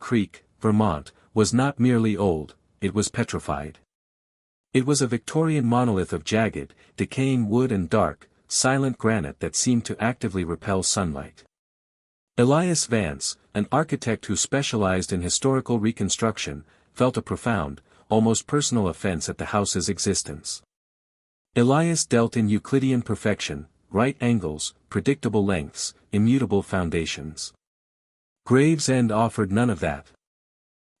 Creek, Vermont, was not merely old, it was petrified. It was a Victorian monolith of jagged, decaying wood and dark, silent granite that seemed to actively repel sunlight. Elias Vance, an architect who specialized in historical reconstruction, felt a profound, almost personal offense at the house's existence. Elias dealt in Euclidean perfection, right angles, predictable lengths, immutable foundations. Gravesend offered none of that.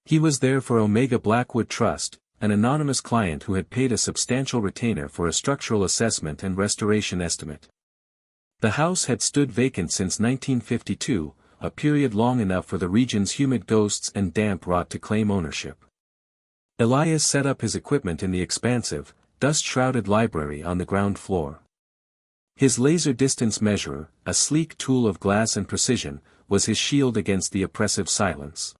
He was there for Omega Blackwood Trust, an anonymous client who had paid a substantial retainer for a structural assessment and restoration estimate. The house had stood vacant since 1952, a period long enough for the region's humid ghosts and damp rot to claim ownership. Elias set up his equipment in the expansive, dust-shrouded library on the ground floor. His laser distance measurer, a sleek tool of glass and precision, was his shield against the oppressive silence.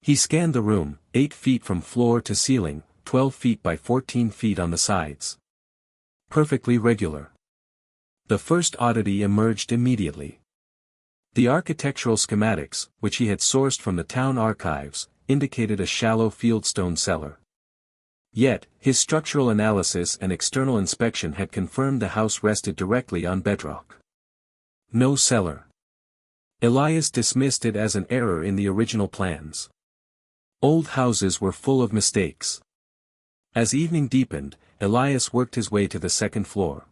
He scanned the room, 8 feet from floor to ceiling, 12 feet by 14 feet on the sides. Perfectly regular. The first oddity emerged immediately. The architectural schematics, which he had sourced from the town archives, indicated a shallow fieldstone cellar. Yet, his structural analysis and external inspection had confirmed the house rested directly on bedrock. No cellar. Elias dismissed it as an error in the original plans. Old houses were full of mistakes. As evening deepened, Elias worked his way to the second floor.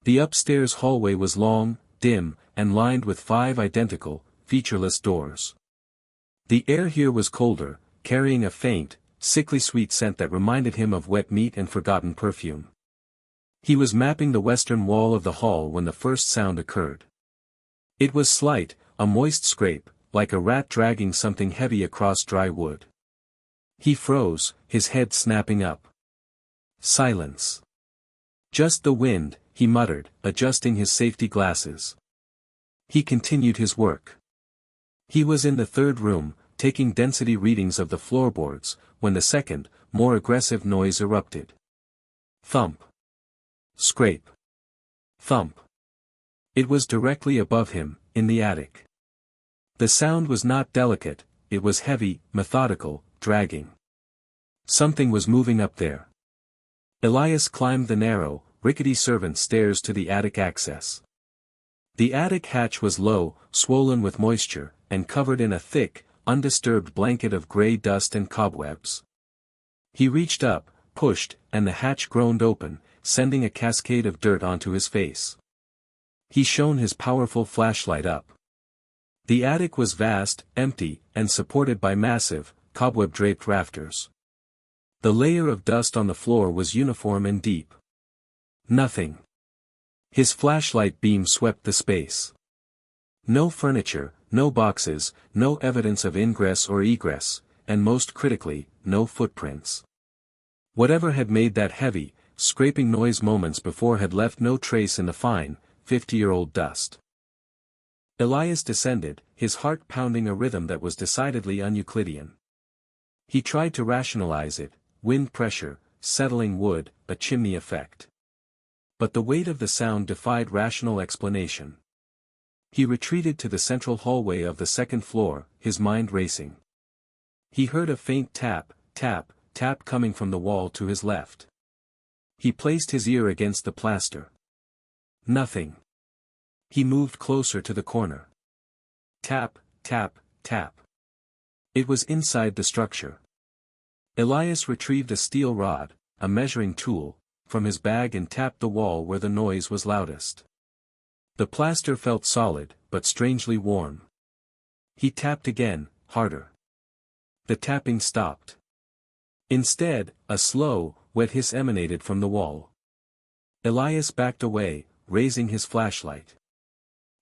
The upstairs hallway was long, dim, and lined with 5 identical, featureless doors. The air here was colder, carrying a faint, sickly sweet scent that reminded him of wet meat and forgotten perfume. He was mapping the western wall of the hall when the first sound occurred. It was slight, a moist scrape, like a rat dragging something heavy across dry wood. He froze, his head snapping up. Silence. Just the wind, he muttered, adjusting his safety glasses. He continued his work. He was in the third room, taking density readings of the floorboards, when the second, more aggressive noise erupted. Thump. Scrape. Thump. It was directly above him, in the attic. The sound was not delicate, it was heavy, methodical, dragging. Something was moving up there. Elias climbed the narrow, rickety servant stairs to the attic access. The attic hatch was low, swollen with moisture, and covered in a thick, undisturbed blanket of gray dust and cobwebs. He reached up, pushed, and the hatch groaned open, sending a cascade of dirt onto his face. He shone his powerful flashlight up. The attic was vast, empty, and supported by massive, cobweb-draped rafters. The layer of dust on the floor was uniform and deep. Nothing. His flashlight beam swept the space. No furniture, no boxes, no evidence of ingress or egress, and most critically, no footprints. Whatever had made that heavy, scraping noise moments before had left no trace in the fine, 50-year-old dust. Elias descended, his heart pounding a rhythm that was decidedly un-Euclidean. He tried to rationalize it, wind pressure, settling wood, a chimney effect. But the weight of the sound defied rational explanation. He retreated to the central hallway of the second floor, his mind racing. He heard a faint tap, tap, tap coming from the wall to his left. He placed his ear against the plaster. Nothing. He moved closer to the corner. Tap, tap, tap. It was inside the structure. Elias retrieved a steel rod, a measuring tool, from his bag and tapped the wall where the noise was loudest. The plaster felt solid, but strangely warm. He tapped again, harder. The tapping stopped. Instead, a slow, wet hiss emanated from the wall. Elias backed away, raising his flashlight.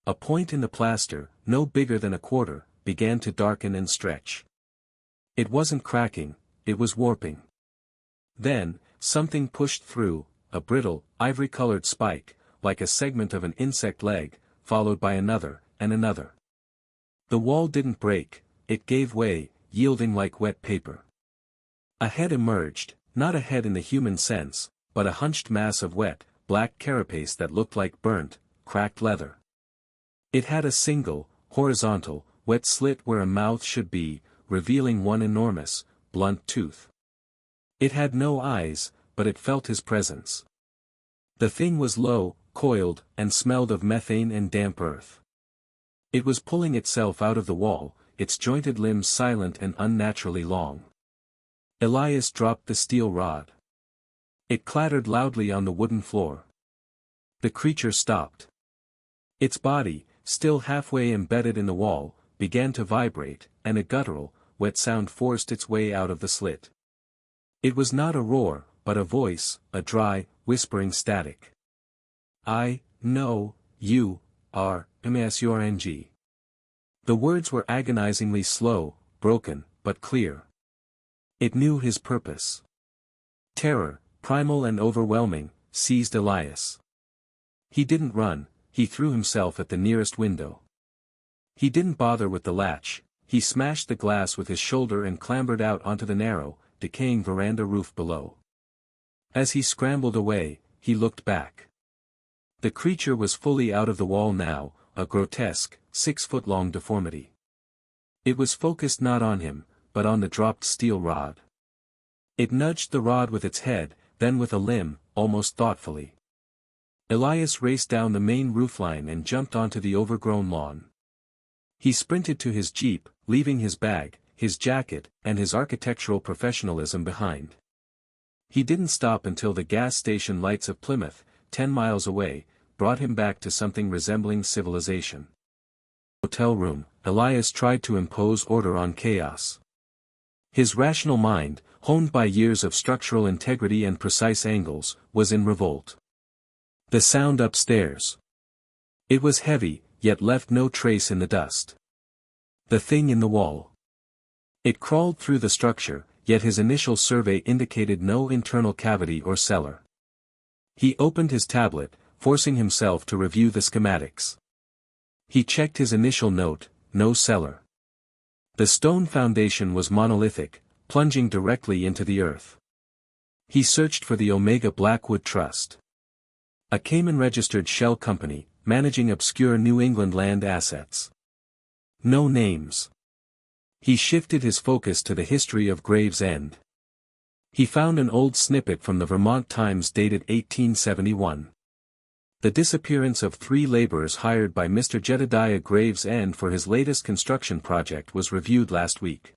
A point in the plaster, no bigger than a quarter, began to darken and stretch. It wasn't cracking, it was warping. Then, something pushed through, a brittle, ivory-colored spike, like a segment of an insect leg, followed by another, and another. The wall didn't break, it gave way, yielding like wet paper. A head emerged, not a head in the human sense, but a hunched mass of wet, black carapace that looked like burnt, cracked leather. It had a single, horizontal, wet slit where a mouth should be, revealing one enormous, blunt tooth. It had no eyes, but it felt his presence. The thing was low, coiled, and smelled of methane and damp earth. It was pulling itself out of the wall, its jointed limbs silent and unnaturally long. Elias dropped the steel rod. It clattered loudly on the wooden floor. The creature stopped. Its body, still halfway embedded in the wall, began to vibrate, and a guttural, wet sound forced its way out of the slit. It was not a roar, but a voice, a dry, whispering static. "I know you are MSURNG." The words were agonizingly slow, broken, but clear. It knew his purpose. Terror, primal and overwhelming, seized Elias. He didn't run, he threw himself at the nearest window. He didn't bother with the latch, he smashed the glass with his shoulder and clambered out onto the narrow, decaying veranda roof below. As he scrambled away, he looked back. The creature was fully out of the wall now, a grotesque, 6-foot-long deformity. It was focused not on him, but on the dropped steel rod. It nudged the rod with its head, then with a limb, almost thoughtfully. Elias raced down the main roofline and jumped onto the overgrown lawn. He sprinted to his jeep, leaving his bag, his jacket, and his architectural professionalism behind. He didn't stop until the gas station lights of Plymouth, 10 miles away, brought him back to something resembling civilization. Hotel room, Elias tried to impose order on chaos. His rational mind, honed by years of structural integrity and precise angles, was in revolt. The sound upstairs. It was heavy, yet left no trace in the dust. The thing in the wall. It crawled through the structure, yet his initial survey indicated no internal cavity or cellar. He opened his tablet, forcing himself to review the schematics. He checked his initial note, no cellar. The stone foundation was monolithic, plunging directly into the earth. He searched for the Omega Blackwood Trust. A Cayman-registered shell company, managing obscure New England land assets. No names. He shifted his focus to the history of Gravesend. He found an old snippet from the Vermont Times dated 1871. The disappearance of 3 laborers hired by Mr. Jedediah Gravesend for his latest construction project was reviewed last week.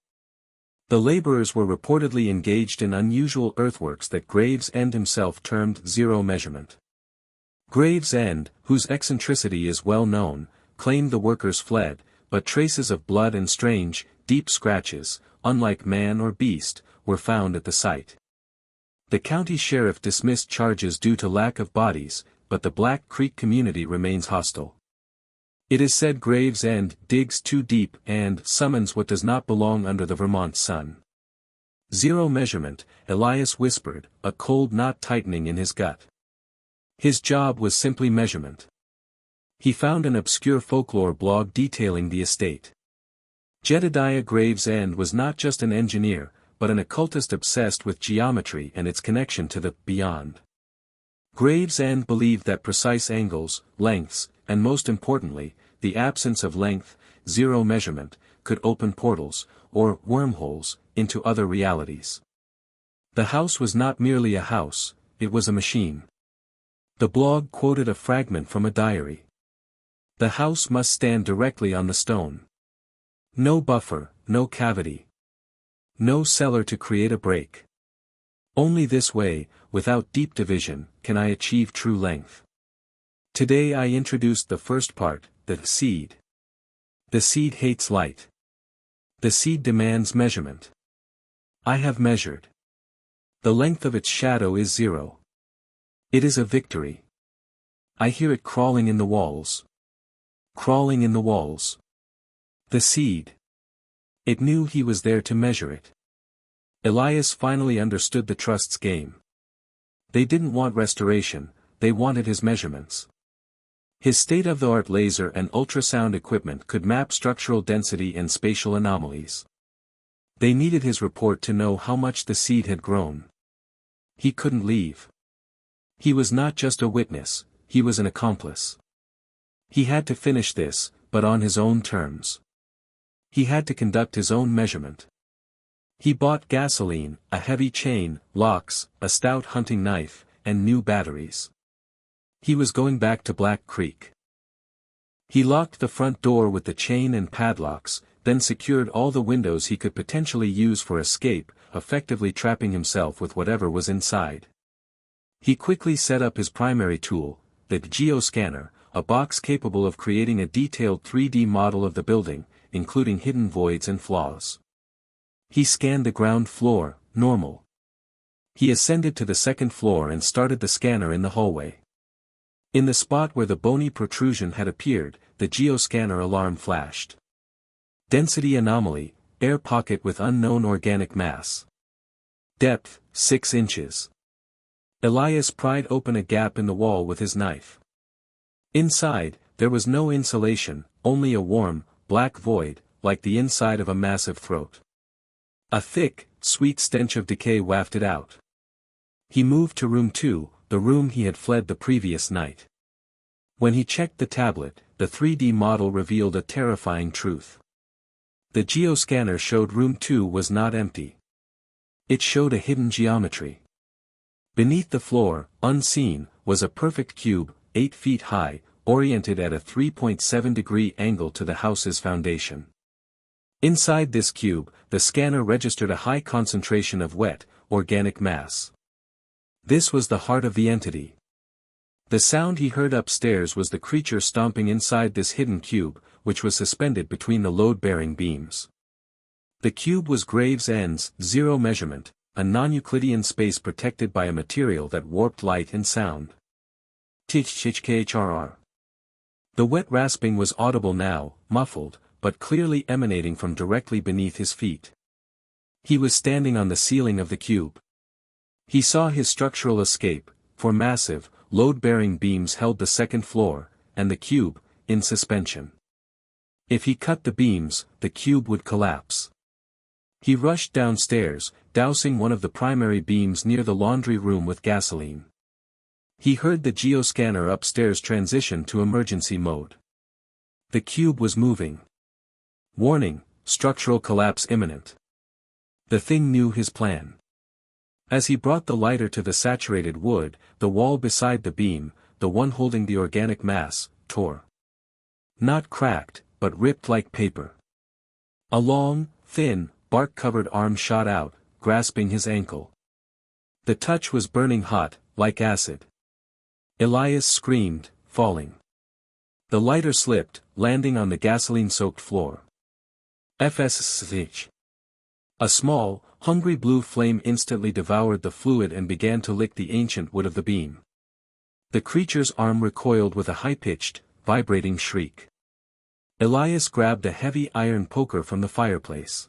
The laborers were reportedly engaged in unusual earthworks that Gravesend himself termed zero measurement. Gravesend, whose eccentricity is well known, claimed the workers fled, but traces of blood and strange, deep scratches, unlike man or beast, were found at the site. The county sheriff dismissed charges due to lack of bodies, but the Black Creek community remains hostile. It is said Gravesend digs too deep and summons what does not belong under the Vermont sun. Zero measurement, Elias whispered, a cold knot tightening in his gut. His job was simply measurement. He found an obscure folklore blog detailing the estate. Jedediah Gravesend was not just an engineer, but an occultist obsessed with geometry and its connection to the beyond. Gravesend believed that precise angles, lengths, and most importantly, the absence of length, zero measurement, could open portals, or wormholes, into other realities. The house was not merely a house, it was a machine. The blog quoted a fragment from a diary. The house must stand directly on the stone. No buffer, no cavity. No cellar to create a break. Only this way, without deep division, can I achieve true length. Today I introduced the first part, the seed. The seed hates light. The seed demands measurement. I have measured. The length of its shadow is 0. It is a victory. I hear it crawling in the walls. Crawling in the walls. The seed. It knew he was there to measure it. Elias finally understood the trust's game. They didn't want restoration, they wanted his measurements. His state-of-the-art laser and ultrasound equipment could map structural density and spatial anomalies. They needed his report to know how much the seed had grown. He couldn't leave. He was not just a witness, he was an accomplice. He had to finish this, but on his own terms. He had to conduct his own measurement. He bought gasoline, a heavy chain, locks, a stout hunting knife, and new batteries. He was going back to Black Creek. He locked the front door with the chain and padlocks, then secured all the windows he could potentially use for escape, effectively trapping himself with whatever was inside. He quickly set up his primary tool, the geoscanner, a box capable of creating a detailed 3D model of the building, including hidden voids and flaws. He scanned the ground floor, normal. He ascended to the second floor and started the scanner in the hallway. In the spot where the bony protrusion had appeared, the geoscanner alarm flashed. Density anomaly, air pocket with unknown organic mass. Depth, 6 inches. Elias pried open a gap in the wall with his knife. Inside, there was no insulation, only a warm, black void, like the inside of a massive throat. A thick, sweet stench of decay wafted out. He moved to room 2, the room he had fled the previous night. When he checked the tablet, the 3D model revealed a terrifying truth. The geoscanner showed room 2 was not empty. It showed a hidden geometry. Beneath the floor, unseen, was a perfect cube, 8 feet high, oriented at a 3.7-degree angle to the house's foundation. Inside this cube, the scanner registered a high concentration of wet, organic mass. This was the heart of the entity. The sound he heard upstairs was the creature stomping inside this hidden cube, which was suspended between the load-bearing beams. The cube was Gravesend's zero measurement, a non-Euclidean space protected by a material that warped light and sound. The wet rasping was audible now, muffled, but clearly emanating from directly beneath his feet. He was standing on the ceiling of the cube. He saw his structural escape, for massive, load-bearing beams held the second floor, and the cube, in suspension. If he cut the beams, the cube would collapse. He rushed downstairs, dousing one of the primary beams near the laundry room with gasoline. He heard the geoscanner upstairs transition to emergency mode. The cube was moving. Warning, structural collapse imminent. The thing knew his plan. As he brought the lighter to the saturated wood, the wall beside the beam, the one holding the organic mass, tore. Not cracked, but ripped like paper. A long, thin, bark-covered arm shot out, grasping his ankle. The touch was burning hot, like acid. Elias screamed, falling. The lighter slipped, landing on the gasoline-soaked floor. FSH. A small, hungry blue flame instantly devoured the fluid and began to lick the ancient wood of the beam. The creature's arm recoiled with a high-pitched, vibrating shriek. Elias grabbed a heavy iron poker from the fireplace.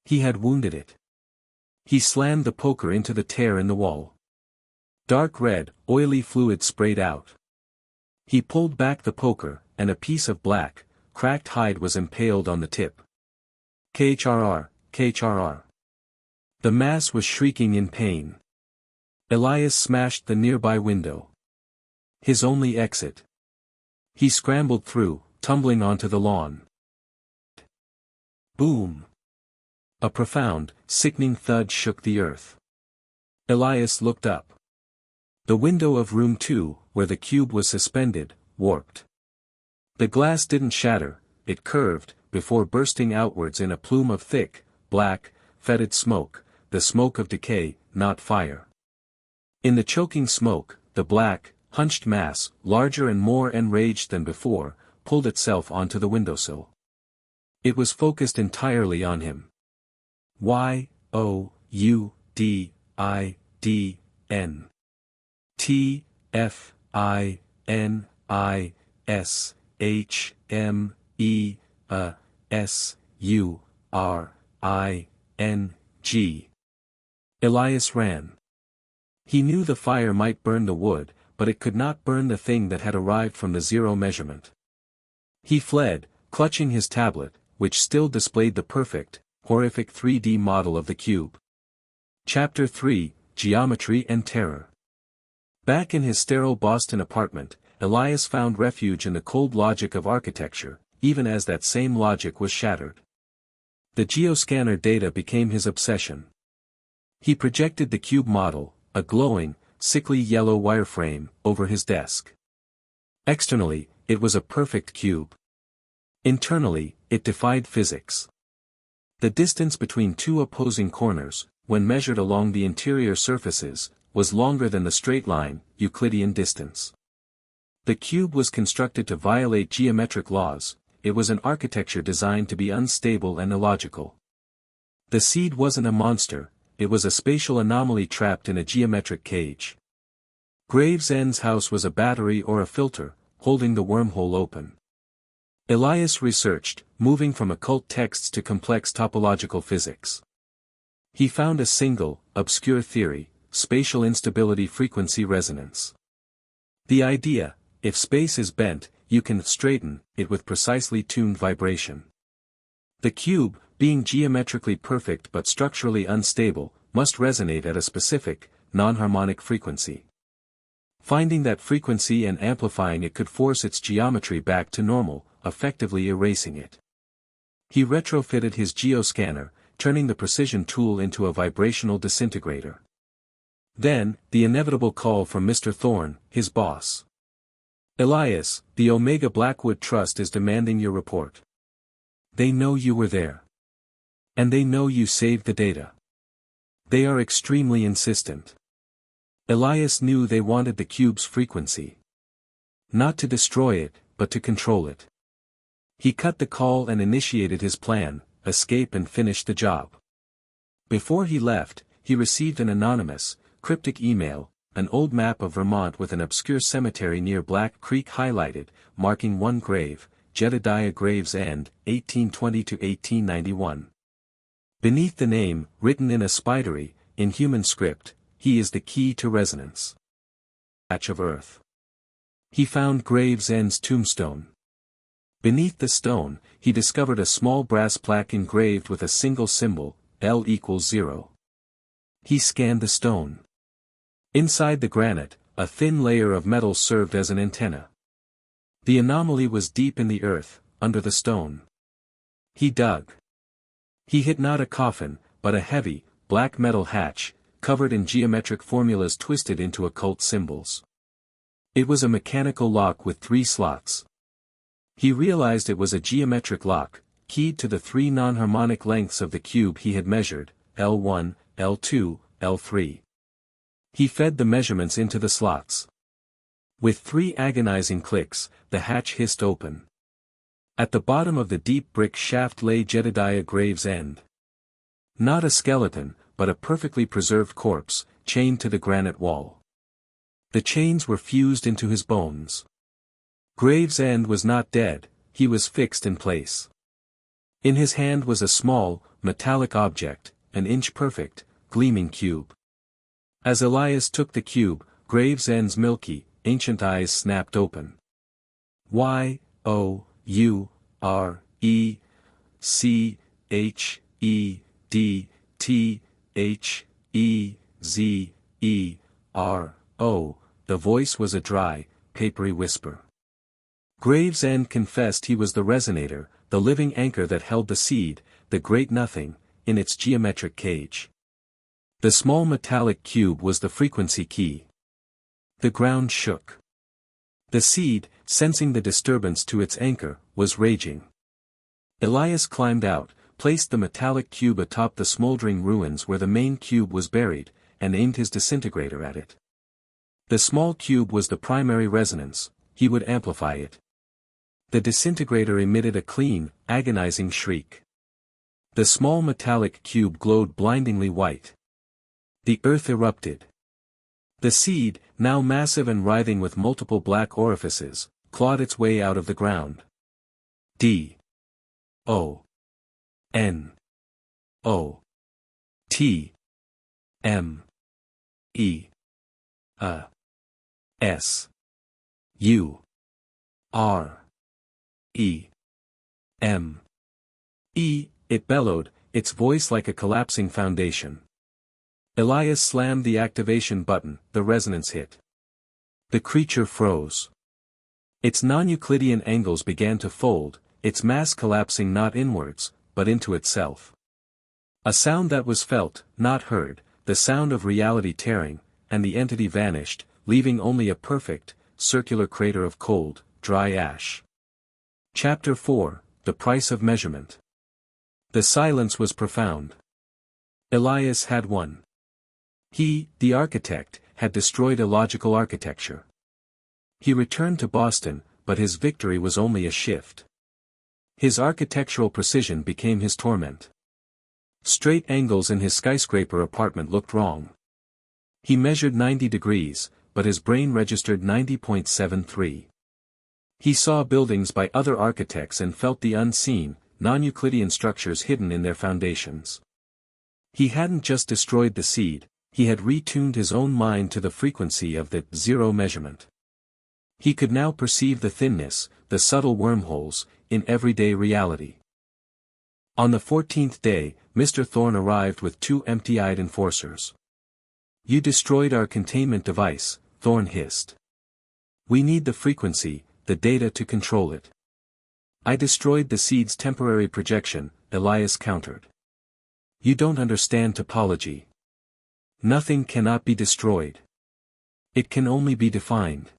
He had wounded it. He slammed the poker into the tear in the wall. Dark red, oily fluid sprayed out. He pulled back the poker, and a piece of black, cracked hide was impaled on the tip. KHRR. The mass was shrieking in pain. Elias smashed the nearby window. His only exit. He scrambled through, tumbling onto the lawn. Boom! A profound, sickening thud shook the earth. Elias looked up. The window of room 2, where the cube was suspended, warped. The glass didn't shatter, it curved, before bursting outwards in a plume of thick, black, fetid smoke, the smoke of decay, not fire. In the choking smoke, the black, hunched mass, larger and more enraged than before, pulled itself onto the windowsill. It was focused entirely on him. YOUDIDN TFINISHMESURING. Elias ran. He knew the fire might burn the wood, but it could not burn the thing that had arrived from the zero measurement. He fled, clutching his tablet, which still displayed the perfect, horrific 3D model of the cube. Chapter 3, Geometry and Terror. Back in his sterile Boston apartment, Elias found refuge in the cold logic of architecture, even as that same logic was shattered. The geoscanner data became his obsession. He projected the cube model, a glowing, sickly yellow wireframe, over his desk. Externally, it was a perfect cube. Internally, it defied physics. The distance between two opposing corners, when measured along the interior surfaces, was longer than the straight line, Euclidean distance. The cube was constructed to violate geometric laws. It was an architecture designed to be unstable and illogical. The seed wasn't a monster, it was a spatial anomaly trapped in a geometric cage. Gravesend's house was a battery or a filter, holding the wormhole open. Elias researched, moving from occult texts to complex topological physics. He found a single, obscure theory: spatial instability frequency resonance. The idea: if space is bent, you can straighten it with precisely tuned vibration. The cube, being geometrically perfect but structurally unstable, must resonate at a specific, non-harmonic frequency. Finding that frequency and amplifying it could force its geometry back to normal, effectively erasing it. He retrofitted his geoscanner, turning the precision tool into a vibrational disintegrator. Then, the inevitable call from Mr. Thorne, his boss. "Elias, the Omega Blackwood Trust is demanding your report. They know you were there. And they know you saved the data. They are extremely insistent." Elias knew they wanted the cube's frequency. Not to destroy it, but to control it. He cut the call and initiated his plan: escape and finish the job. Before he left, he received an anonymous, cryptic email: an old map of Vermont with an obscure cemetery near Black Creek highlighted, marking one grave, Jedediah Gravesend, 1820–1891. Beneath the name, written in a spidery, inhuman script: "He is the key to resonance." Patch of earth. He found Gravesend's tombstone. Beneath the stone, he discovered a small brass plaque engraved with a single symbol, L=0. He scanned the stone. Inside the granite, a thin layer of metal served as an antenna. The anomaly was deep in the earth, under the stone. He dug. He hit not a coffin, but a heavy, black metal hatch, covered in geometric formulas twisted into occult symbols. It was a mechanical lock with 3 slots. He realized it was a geometric lock, keyed to the 3 non-harmonic lengths of the cube he had measured: L1, L2, L3. He fed the measurements into the slots. With 3 agonizing clicks, the hatch hissed open. At the bottom of the deep brick shaft lay Jedediah Gravesend. Not a skeleton, but a perfectly preserved corpse, chained to the granite wall. The chains were fused into his bones. Gravesend was not dead, he was fixed in place. In his hand was a small, metallic object, an inch-perfect, gleaming cube. As Elias took the cube, Gravesend's milky, ancient eyes snapped open. "YOURECHEDTHEZERO, the voice was a dry, papery whisper. Gravesend confessed he was the resonator, the living anchor that held the seed, the great nothing, in its geometric cage. The small metallic cube was the frequency key. The ground shook. The seed, sensing the disturbance to its anchor, was raging. Elias climbed out, placed the metallic cube atop the smoldering ruins where the main cube was buried, and aimed his disintegrator at it. The small cube was the primary resonance, he would amplify it. The disintegrator emitted a clean, agonizing shriek. The small metallic cube glowed blindingly white. The earth erupted. The seed, now massive and writhing with multiple black orifices, clawed its way out of the ground. D-O-N-O-T-M-E-A-S-U-R-E-M-E, it bellowed, its voice like a collapsing foundation. Elias slammed the activation button, the resonance hit. The creature froze. Its non-Euclidean angles began to fold, its mass collapsing not inwards, but into itself. A sound that was felt, not heard, the sound of reality tearing, and the entity vanished, leaving only a perfect, circular crater of cold, dry ash. Chapter 4, The Price of Measurement. The silence was profound. Elias had won. He, the architect, had destroyed illogical architecture. He returned to Boston, but his victory was only a shift. His architectural precision became his torment. Straight angles in his skyscraper apartment looked wrong. He measured 90 degrees, but his brain registered 90.73. He saw buildings by other architects and felt the unseen, non-Euclidean structures hidden in their foundations. He hadn't just destroyed the seed, he had retuned his own mind to the frequency of the zero measurement. He could now perceive the thinness, the subtle wormholes, in everyday reality. On the 14th day, Mr. Thorne arrived with 2 empty-eyed enforcers. "You destroyed our containment device," Thorne hissed. "We need the frequency, the data to control it." "I destroyed the seed's temporary projection," Elias countered. "You don't understand topology. Nothing cannot be destroyed. It can only be defined."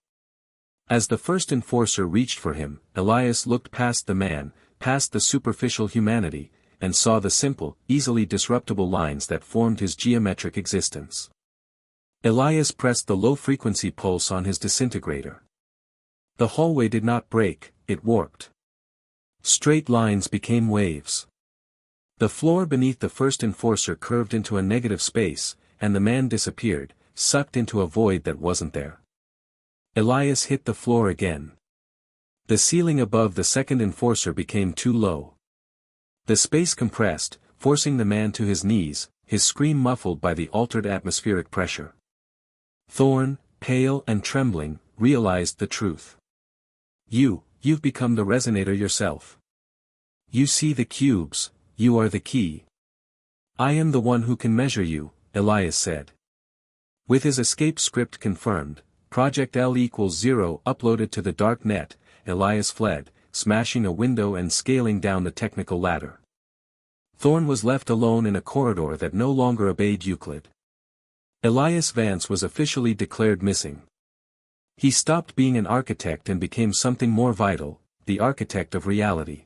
As the first enforcer reached for him, Elias looked past the man, past the superficial humanity, and saw the simple, easily disruptible lines that formed his geometric existence. Elias pressed the low-frequency pulse on his disintegrator. The hallway did not break, it warped. Straight lines became waves. The floor beneath the first enforcer curved into a negative space, and the man disappeared, sucked into a void that wasn't there. Elias hit the floor again. The ceiling above the second enforcer became too low. The space compressed, forcing the man to his knees, his scream muffled by the altered atmospheric pressure. Thorne, pale and trembling, realized the truth. You've become the resonator yourself. You see the cubes, you are the key. "I am the one who can measure you," Elias said. With his escape script confirmed, Project L equals 0 uploaded to the dark net, Elias fled, smashing a window and scaling down the technical ladder. Thorne was left alone in a corridor that no longer obeyed Euclid. Elias Vance was officially declared missing. He stopped being an architect and became something more vital, the architect of reality.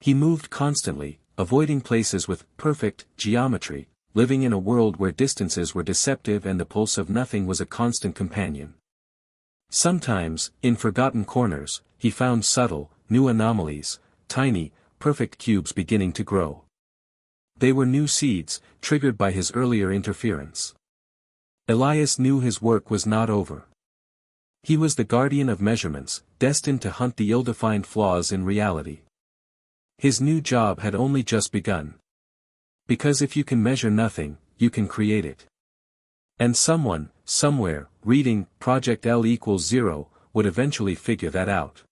He moved constantly, avoiding places with perfect geometry, living in a world where distances were deceptive and the pulse of nothing was a constant companion. Sometimes, in forgotten corners, he found subtle, new anomalies, tiny, perfect cubes beginning to grow. They were new seeds, triggered by his earlier interference. Elias knew his work was not over. He was the guardian of measurements, destined to hunt the ill-defined flaws in reality. His new job had only just begun. Because if you can measure nothing, you can create it. And someone, somewhere, reading Project L equals 0, would eventually figure that out.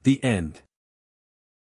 The end.